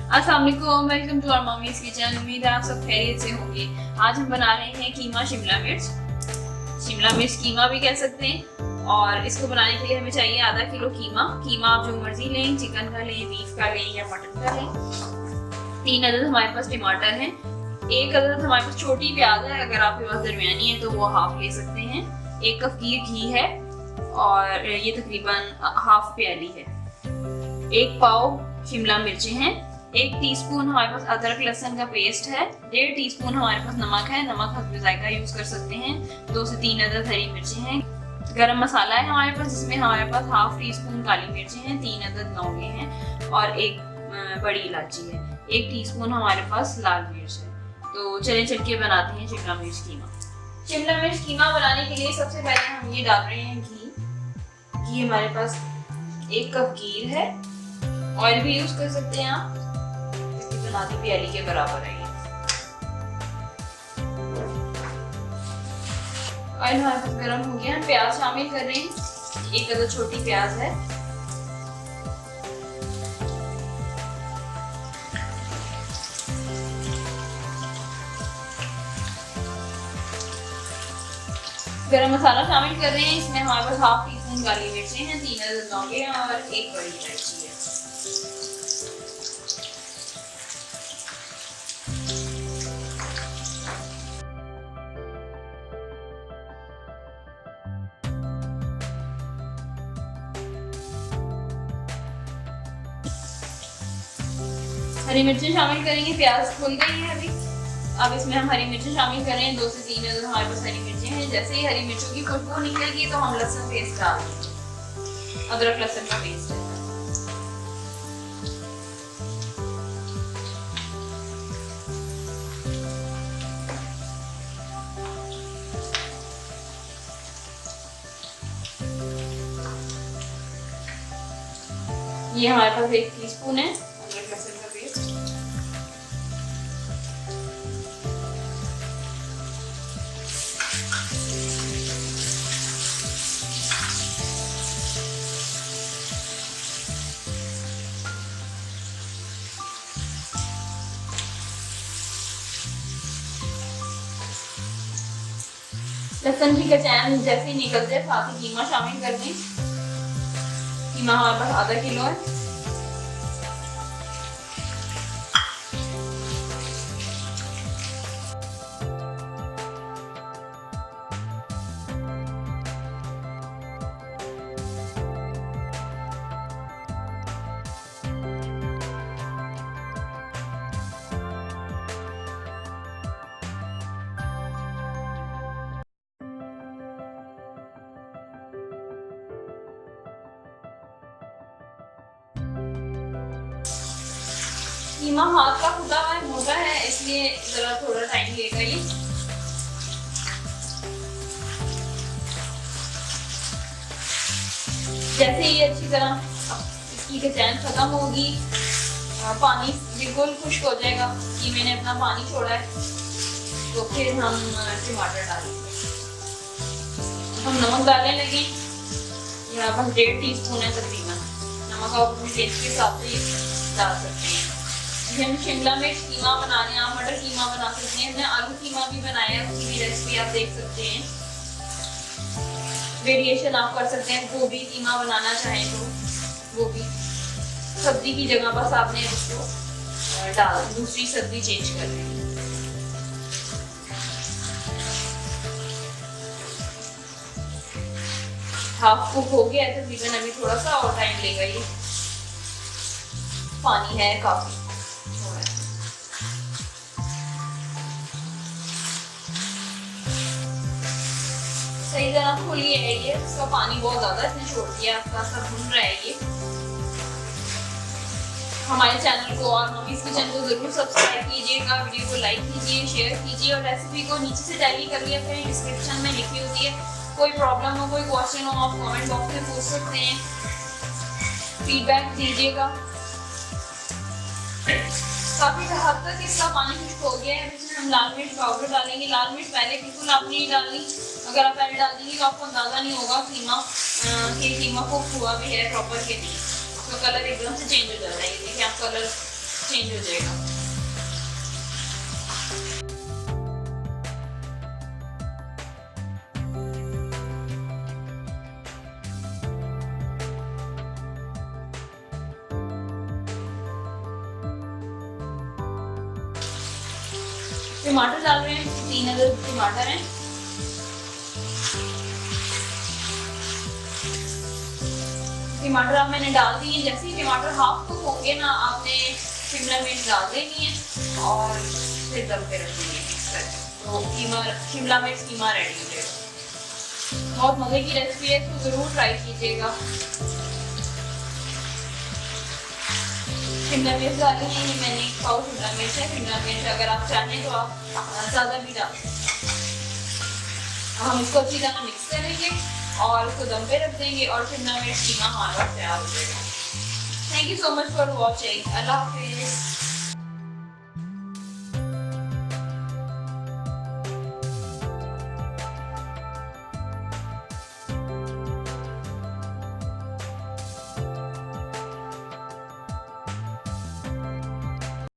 अस्सलाम वालेकुम, welcome to our mummy's kitchen. उम्मीद है आप सब खैरियत से होंगे। आज हम बना रहे हैं कीमा शिमला मिर्च कीमा भी कह सकते हैं। और इसको बनाने के लिए हमें चाहिए आधा किलो कीमा आप जो मर्जी लें, चिकन का लें, बीफ का लें या मटन का लें। 3 अदद हमारे पास टमाटर हैं। 1 अदद हमारे पास छोटी प्याज है, अगर आपके पास दरमियानी है तो वो हाफ ले सकते हैं। 1 कप घी है और ये तकरीबन हाफ प्याली है। 1 पाव शिमला मिर्ची हैं। 1 टीस्पून हमारे पास अदरक लहसुन का पेस्ट है। 1.5 टीस्पून हमारे पास नमक है, नमक हस्ब जायका यूज कर सकते हैं। 2 से 3 अदद हरी मिर्ची हैं। गरम मसाला है हमारे पास, जिसमें हमारे पास हाफ टीस्पून काली मिर्ची हैं, 3 अदद लौंगे हैं और 1 बड़ी इलायची है। 1 टीस्पून हमारे पास लाल मिर्च है। तो चल के बनाते हैं शिमला मिर्च कीमा बनाने के लिए सबसे पहले हम ये डाल रहे हैं घी हमारे पास 1 कप घी है। ऑयल भी यूज कर सकते हैं आप, आधी प्याली के बराबर है ये। ऑयल हमारे पास गर्म हो गया। हम प्याज शामिल कर रहे हैं। 1 अदद छोटी प्याज है। गरम मसाला शामिल कर रहे हैं। इसमें हमारे पास हाफ टीस्पून काली मिर्ची हैं, 3 अदद लौंगे हैं और 1 बड़ी इलायची है। हरी मिर्ची शामिल करेंगे। प्याज खुल गई है अभी। अब इसमें हम हरी मिर्ची शामिल कर रहे हैं। 2 से 3 अदद हमारे पास हरी मिर्ची हैं। जैसे ही हरी मिर्चों की खुशबू निकलेगी तो हम लहसुन पेस्ट डाल देंगे। अदरक लहसुन का पेस्ट है। ये हमारे पास 1 टीस्पून है अदरक लहसुन का पेस्ट। लहसुन की कचान जैसे ही निकलते हैं साथ ही कीमा शामिल कर दें। कीमा हमारे पास आधा किलो है। कीमा हाथ का खुदा हुआ मोटा है, इसलिए जरा थोड़ा टाइम लेगा ये। जैसे ही अच्छी तरह इसकी कचान खत्म होगी, पानी बिल्कुल खुश्क हो जाएगा कि मैंने अपना पानी छोड़ा है, तो फिर हम टमाटर डालेंगे। हम नमक डालने लगे। यहाँ पर 1.5 टीस्पून है तकरीबन। नमक आप अपने टेस्ट के हिसाब से डाल सकते हैं। हम शिमला मिर्च कीमा बना रहे हैं, आप मटर कीमा बना सकते हैं। हमने आलू कीमा भी बनाया है, उसकी भी रेसिपी आप देख सकते हैं। वेरिएशन आप कर सकते हैं। गोभी कीमा बनाना चाहें तो गोभी सब्जी की जगह बस आपने उसको डाल दूसरी सब्जी चेंज कर रहे हैं। हाफ कुक हो गया है तकरीबन, अभी थोड़ा सा और टाइम लेगा ये। पानी है काफी। सही तरह खुली है ये, इसका पानी बहुत ज्यादा इसने छोड़ दिया, खासा भुन रहा है ये। हमारे चैनल को और मम्मीज किचन को जरूर सब्सक्राइब कीजिएगा, वीडियो को लाइक कीजिए, शेयर कीजिए और रेसिपी को नीचे से टैली कर लिया करें, डिस्क्रिप्शन में लिखी होती है। कोई प्रॉब्लम हो, कोई क्वेश्चन हो, आप कमेंट बॉक्स में पूछ सकते हैं, फीडबैक दीजिएगा। काफी हद तक इसका पानी खुश्क हो गया है। इसमें हम लाल मिर्च पाउडर डालेंगे। लाल मिर्च पहले बिल्कुल आपने नहीं डालनी। अगर आप पहले डाल देंगे तो आपको अंदाजा नहीं होगा कीमा कुक हुआ भी है प्रॉपर के नहीं, तो कलर एकदम से चेंज हो जाता है। ये देखिए आप कलर चेंज हो जाएगा। टमाटर डाल रहे हैं, 3 अदर टमाटर हैं। टमाटर आप मैंने डाल दिए। जैसे ही टमाटर हाफ कुक होंगे ना, आपने शिमला मिर्च डाल देनी है और फिर दम पे रख देंगे मिक्स करके। तो कीमा, शिमला मिर्च कीमा रेडी हो जाएगा। बहुत मजे की रेसिपी है, इसको जरूर ट्राई कीजिएगा। शिमला मिर्च डाली है, ये मैंने 1 पाव शिमला मिर्च है। शिमला मिर्च अगर आप चाहें तो आप ज़्यादा भी डाल सकते हैं। अब हम इसको अच्छी तरह मिक्स करेंगे और उसको दम पे रख देंगे और शिमला मिर्च कीमा हमारा तैयार हो जाएगा। Thank you so much for watching. Allah हाफिज़।